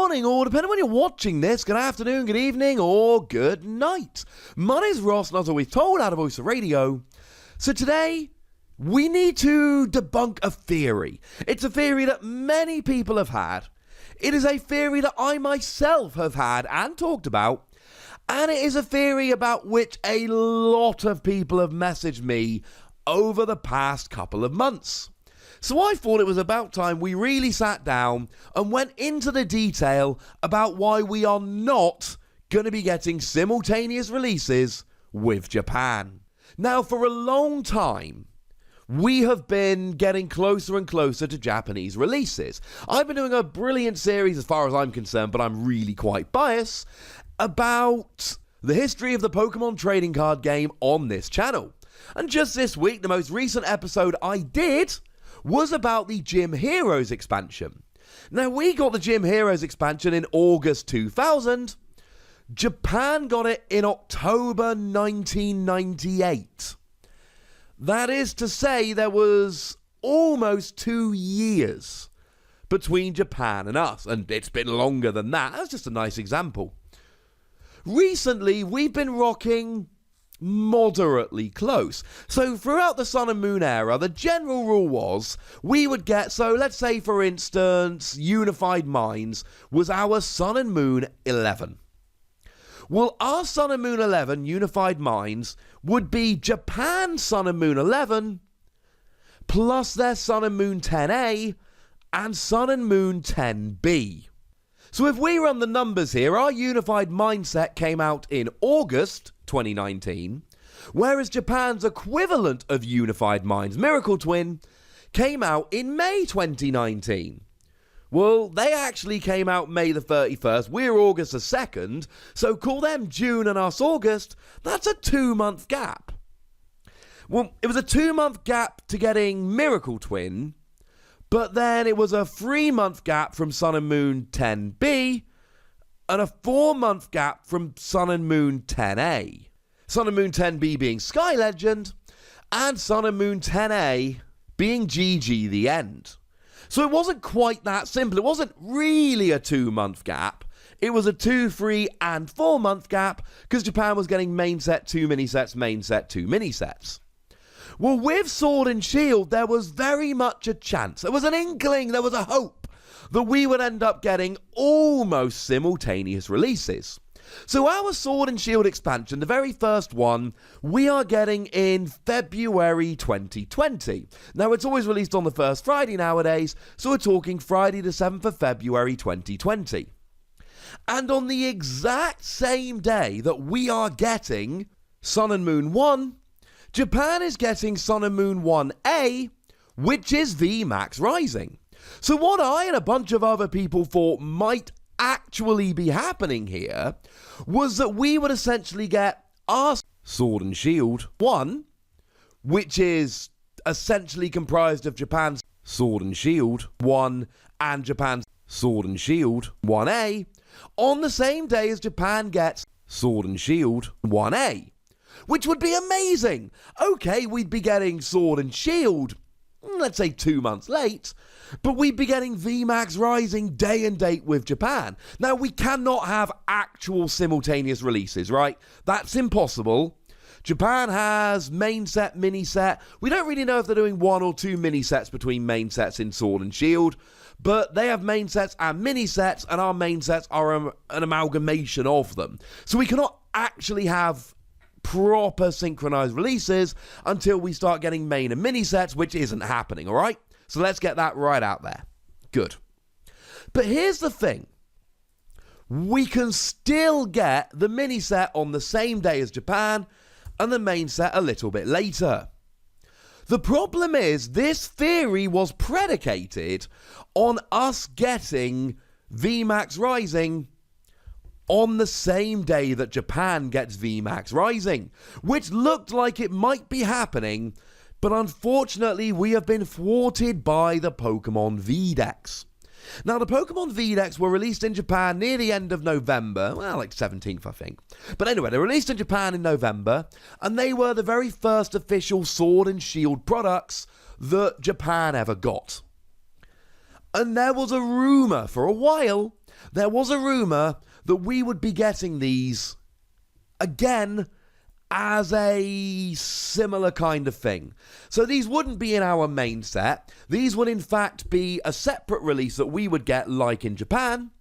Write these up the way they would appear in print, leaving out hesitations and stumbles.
morning, or depending on when you're watching this, good afternoon, good evening, or good night. My name's Ross, and as always told, out of Voice of Radio. So today, we need to debunk a theory. It's a theory that many people have had. It is a theory that I myself have had and talked about. And it is a theory about which a lot of people have messaged me over the past couple of months. So I thought it was about time we really sat down and went into the detail about why we are not going to be getting simultaneous releases with Japan. Now, for a long time, we have been getting closer and closer to Japanese releases. I've been doing a brilliant series, as far as I'm concerned, but I'm really quite biased, about the history of the Pokemon trading card game on this channel. And just this week, the most recent episode I did was about the Gym Heroes expansion. Now, we got the Gym Heroes expansion in August 2000. Japan got it in October 1998. That is to say, there was almost 2 years between Japan and us, and it's been longer than that. That's just a nice example. Recently, we've been rocking moderately close. So throughout the Sun and Moon era, the general rule was we would get, so let's say for instance, Unified Minds was our Sun and Moon 11. Well, our Sun and Moon 11 Unified Minds would be Japan Sun and Moon 11 plus their Sun and Moon 10A and Sun and Moon 10B. So if we run the numbers here, our Unified Mindset came out in August 2019, whereas Japan's equivalent of Unified Minds, Miracle Twin, came out in May 2019. Well, they actually came out May the 31st, we're August the 2nd, so call them June and us August, that's a 2-month gap. Well, it was a 2-month gap to getting Miracle Twin, but then it was a 3-month gap from Sun and Moon 10B, and a 4-month gap from Sun and Moon 10A. Sun and Moon 10B being Sky Legend, and Sun and Moon 10A being GG the End. So it wasn't quite that simple. It wasn't really a 2-month gap. It was a 2, 3, and 4-month gap, because Japan was getting main set 2 mini-sets, main set 2 mini-sets. Well, with Sword and Shield, there was very much a chance. There was an inkling, there was a hope that we would end up getting almost simultaneous releases. So our Sword and Shield expansion, the very first one, we are getting in February 2020. Now, it's always released on the first Friday nowadays, so we're talking Friday the 7th of February 2020. And on the exact same day that we are getting Sun and Moon 1, Japan is getting Sun and Moon 1A, which is VMAX Rising. So what I and a bunch of other people thought might actually be happening here was that we would essentially get our Sword and Shield 1, which is essentially comprised of Japan's Sword and Shield 1 and Japan's Sword and Shield 1A, on the same day as Japan gets Sword and Shield 1A, which would be amazing. Okay, we'd be getting Sword and Shield, let's say 2 months late, but we'd be getting VMAX Rising day and date with Japan. Now, we cannot have actual simultaneous releases, right? That's impossible. Japan has main set, mini set. We don't really know if they're doing 1 or 2 mini sets between main sets in Sword and Shield, but they have main sets and mini sets, and our main sets are an amalgamation of them. So we cannot actually have proper synchronized releases until we start getting main and mini sets, which isn't happening, all right? So let's get that right out there. Good. But here's the thing. We can still get the mini set on the same day as Japan and the main set a little bit later. The problem is this theory was predicated on us getting VMAX Rising on the same day that Japan gets VMAX Rising, which looked like it might be happening, but unfortunately we have been thwarted by the Pokemon V-Decks. Now, the Pokemon V-Decks were released in Japan near the end of November, well, like 17th, I think. But anyway, they were released in Japan in November, and they were the very first official Sword and Shield products that Japan ever got. And there was a rumour for a while there was a rumour that we would be getting these again as a similar kind of thing. So these wouldn't be in our main set. These would in fact be a separate release that we would get like in Japan,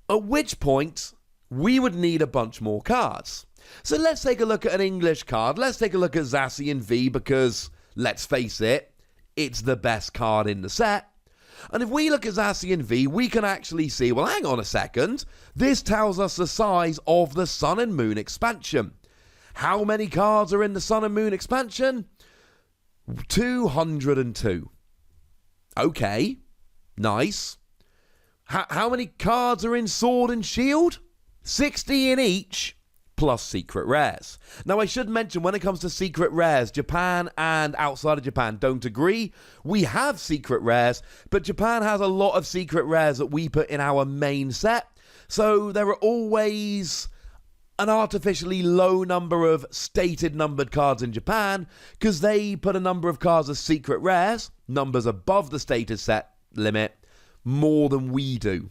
at which point we would need a bunch more cards. So let's take a look at an English card. Let's take a look at Zacian V because, let's face it, it's the best card in the set. And if we look at Zacian V, we can actually see, well, hang on a second, this tells us the size of the Sun and Moon expansion. How many cards are in the Sun and Moon expansion? 202. Okay, nice. How many cards are in Sword and Shield? 60 in each, plus secret rares. Now, I should mention, when it comes to secret rares, Japan and outside of Japan don't agree. We have secret rares, but Japan has a lot of secret rares that we put in our main set. So there are always an artificially low number of stated numbered cards in Japan because they put a number of cards as secret rares, numbers above the stated set limit, more than we do.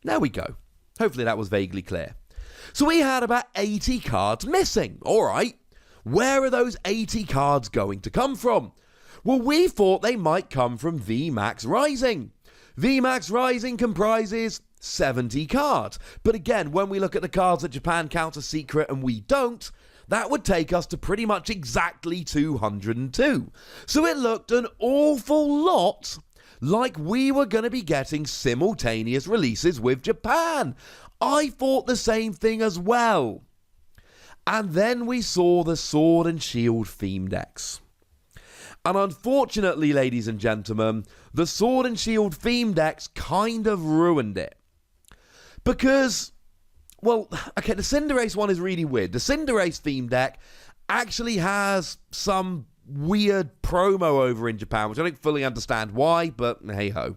There we go. Hopefully that was vaguely clear. So we had about 80 cards missing. All right. Where are those 80 cards going to come from? Well, we thought they might come from VMAX Rising. VMAX Rising comprises 70 cards. But again, when we look at the cards that Japan counts as secret and we don't, that would take us to pretty much exactly 202. So it looked an awful lot like we were going to be getting simultaneous releases with Japan. I thought the same thing as well. And then we saw the Sword and Shield theme decks. And unfortunately, ladies and gentlemen, the Sword and Shield theme decks kind of ruined it. Because, well, okay, the Cinderace one is really weird. The Cinderace theme deck actually has some weird promo over in Japan, which I don't fully understand why, but hey-ho.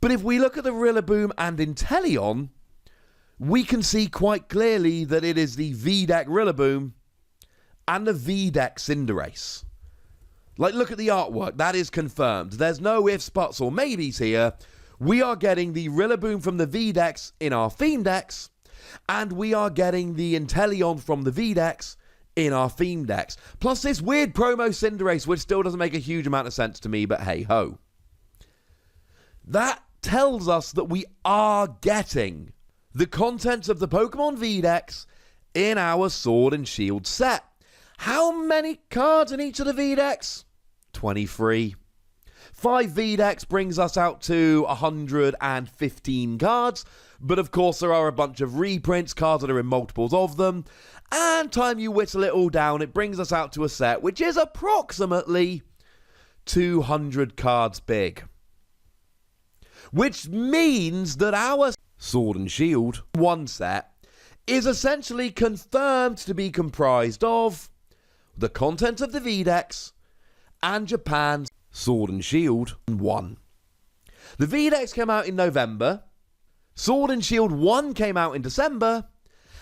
But if we look at the Rillaboom and Inteleon, we can see quite clearly that it is the V-Deck Rillaboom and the V-Deck Cinderace. Like, look at the artwork. That is confirmed. There's no ifs, buts, or maybes here. We are getting the Rillaboom from the V-Decks in our theme decks, and we are getting the Inteleon from the V-Decks in our theme decks. Plus this weird promo Cinderace, which still doesn't make a huge amount of sense to me, but hey-ho. That tells us that we are getting the contents of the Pokemon V-Decks in our Sword and Shield set. How many cards in each of the V-Decks? 23. 5 V-Decks brings us out to 115 cards, but of course there are a bunch of reprints, cards that are in multiples of them, and time you whittle it all down, it brings us out to a set which is approximately 200 cards big. Which means that our Sword and Shield 1 set is essentially confirmed to be comprised of the content of the V-Decks and Japan's Sword and Shield 1. The V-Decks came out in November, Sword and Shield 1 came out in December,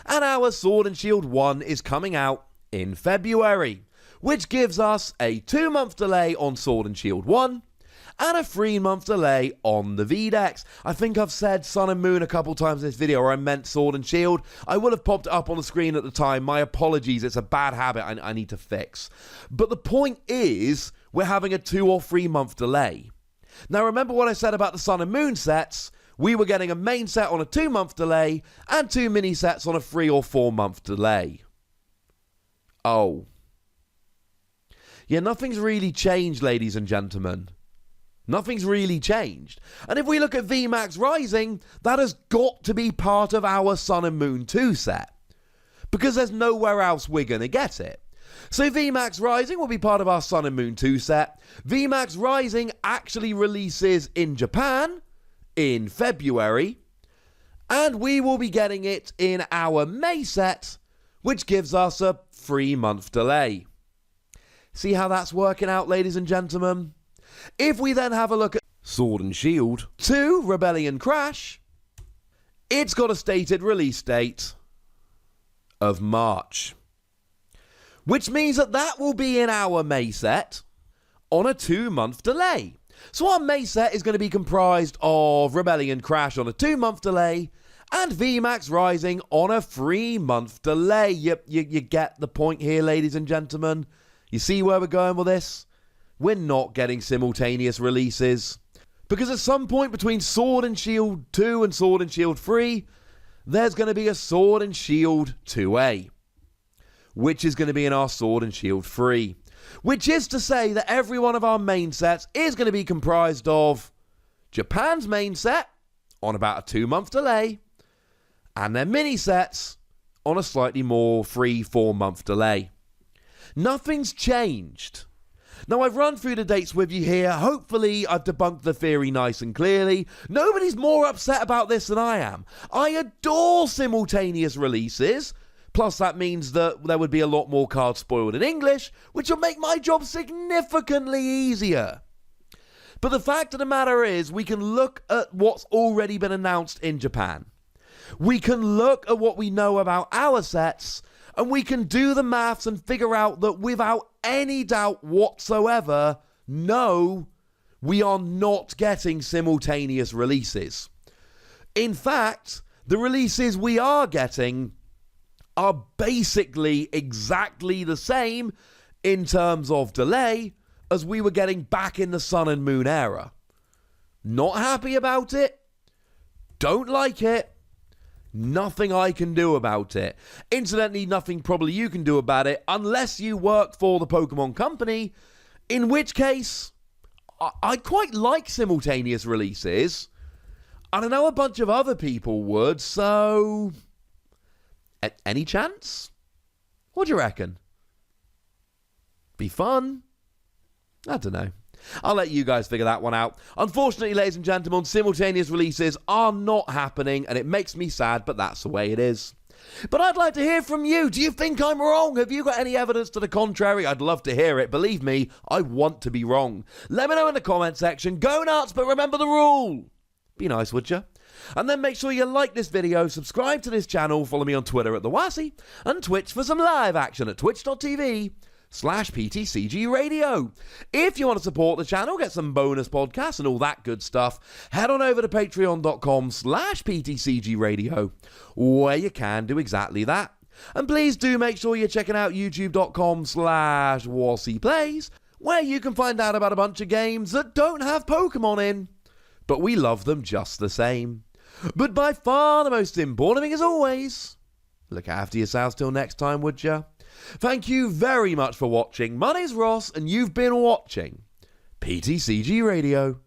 and our Sword and Shield 1 is coming out in February, which gives us a 2-month delay on Sword and Shield 1 and a 3-month delay on the V-Decks. I think I've said Sun and Moon a couple times in this video, or I meant Sword and Shield. I would have popped it up on the screen at the time. My apologies, it's a bad habit I need to fix. But the point is, we're having a 2 or 3 month delay. Now remember what I said about the Sun and Moon sets? We were getting a main set on a 2-month delay and 2 mini sets on a 3 or 4 month delay. Oh. Yeah, nothing's really changed, ladies and gentlemen. Nothing's really changed. And if we look at VMAX Rising, that has got to be part of our Sun and Moon 2 set. Because there's nowhere else we're going to get it. So VMAX Rising will be part of our Sun and Moon 2 set. VMAX Rising actually releases in Japan in February. And we will be getting it in our May set, which gives us a 3-month delay. See how that's working out, ladies and gentlemen? If we then have a look at Sword and Shield 2 Rebellion Crash, it's got a stated release date of March. Which means that will be in our May set on a 2-month delay. So our May set is going to be comprised of Rebellion Crash on a 2-month delay and VMAX Rising on a 3-month delay. You get the point here, ladies and gentlemen. You see where we're going with this? We're not getting simultaneous releases. Because at some point between Sword and Shield 2 and Sword and Shield 3, there's going to be a Sword and Shield 2A, which is going to be in our Sword and Shield 3. Which is to say that every one of our main sets is going to be comprised of Japan's main set on about a 2-month delay, and their mini sets on a slightly more 3-4-month delay. Nothing's changed. Now, I've run through the dates with you here. Hopefully, I've debunked the theory nice and clearly. Nobody's more upset about this than I am. I adore simultaneous releases. Plus, that means that there would be a lot more cards spoiled in English, which will make my job significantly easier. But the fact of the matter is, we can look at what's already been announced in Japan. We can look at what we know about our sets, and we can do the maths and figure out that without any doubt whatsoever, no, we are not getting simultaneous releases. In fact, the releases we are getting are basically exactly the same in terms of delay as we were getting back in the Sun and Moon era. Not happy about it. Don't like it. Nothing I can do about it. Incidentally, nothing probably you can do about it unless you work for the Pokemon Company, in which case I quite like simultaneous releases, and I know a bunch of other people would, so any chance? What do you reckon? Be fun? I don't know. I'll let you guys figure that one out. Unfortunately, ladies and gentlemen, simultaneous releases are not happening, and it makes me sad, but that's the way it is. But I'd like to hear from you. Do you think I'm wrong? Have you got any evidence to the contrary? I'd love to hear it. Believe me, I want to be wrong. Let me know in the comment section. Go nuts, but remember the rule. Be nice, would you? And then make sure you like this video, subscribe to this channel, follow me on Twitter at TheWassy, and Twitch for some live action at twitch.tv/PTCGRadio. If you want to support the channel, get some bonus podcasts and all that good stuff, head on over to patreon.com/PTCGRadio, where you can do exactly that. And please do make sure you're checking out youtube.com/WassyPlays, where you can find out about a bunch of games that don't have Pokemon in, but we love them just the same. But by far the most important thing, as always, look after yourselves till next time, would ya? Thank you very much for watching. My name's Ross, and you've been watching PTCG Radio.